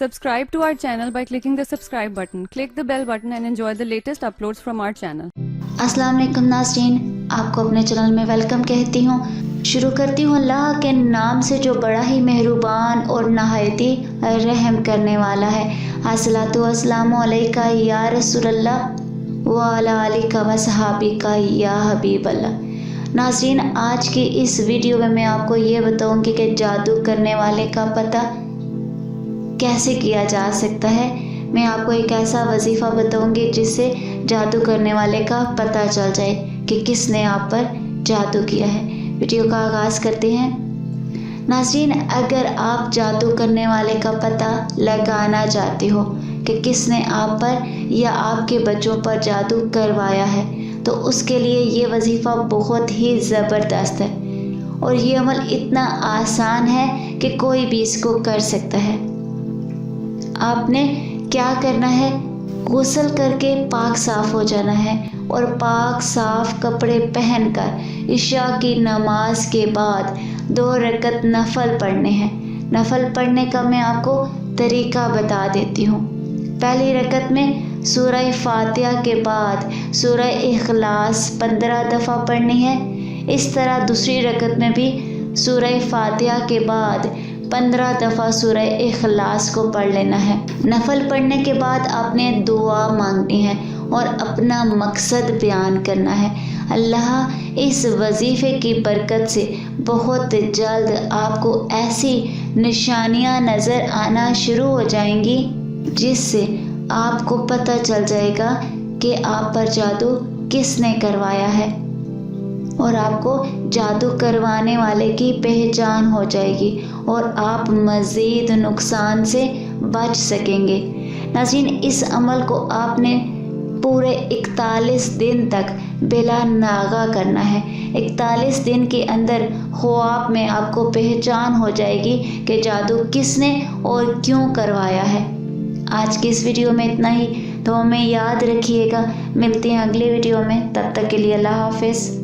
Subscribe to our channel by clicking the subscribe button. Click the bell button and enjoy the latest uploads from our channel. अस्सलाम वालेकुम नाज़रीन, आपको अपने channel में welcome कहती हूँ। शुरू करती हूँ अल्लाह के नाम से जो बड़ा ही मेहरबान और नहायती रहम करने वाला है। अस्सलातु वस्सलामु अलैका या रसूलल्लाह व अला आलिका व सहाबिका या हबीबल्लाह। नाज़रीन, आज की इस वीडियो में मैं आपको ये बताऊँगी कि जादू करने वाले का पता कैसे किया जा सकता है। मैं आपको एक ऐसा वजीफ़ा बताऊंगी जिससे जादू करने वाले का पता चल जाए कि किसने आप पर जादू किया है। वीडियो का आगाज़ करते हैं। नाज़रीन, अगर आप जादू करने वाले का पता लगाना चाहते हो कि किसने आप पर या आपके बच्चों पर जादू करवाया है, तो उसके लिए ये वजीफ़ा बहुत ही ज़बरदस्त है और ये अमल इतना आसान है कि कोई भी इसको कर सकता है। आपने क्या करना है, गुस्ल करके पाक साफ़ हो जाना है और पाक साफ़ कपड़े पहनकर इशा की नमाज के बाद 2 रकत नफल पढ़ने हैं। नफल पढ़ने का मैं आपको तरीका बता देती हूँ। पहली रकत में सूरह फातिहा के बाद सूरह इखलास 15 दफ़ा पढ़नी है। इस तरह दूसरी रकत में भी सूरह फातिहा के बाद 15 दफ़ा सूरह इखलास को पढ़ लेना है। नफल पढ़ने के बाद आपने दुआ मांगनी है और अपना मकसद बयान करना है। अल्लाह इस वजीफ़े की बरकत से बहुत जल्द आपको ऐसी निशानियां नज़र आना शुरू हो जाएंगी जिससे आपको पता चल जाएगा कि आप पर जादू किसने करवाया है और आपको जादू करवाने वाले की पहचान हो जाएगी और आप मज़ीद नुकसान से बच सकेंगे। नाज़रीन, इस अमल को आपने पूरे 41 दिन तक बिला नागा करना है। 41 दिन के अंदर ख्वाब में आपको पहचान हो जाएगी कि जादू किसने और क्यों करवाया है। आज की इस वीडियो में इतना ही, तो हमें याद रखिएगा। मिलते हैं अगले वीडियो में, तब तक के लिए अल्लाह हाफ़िज़।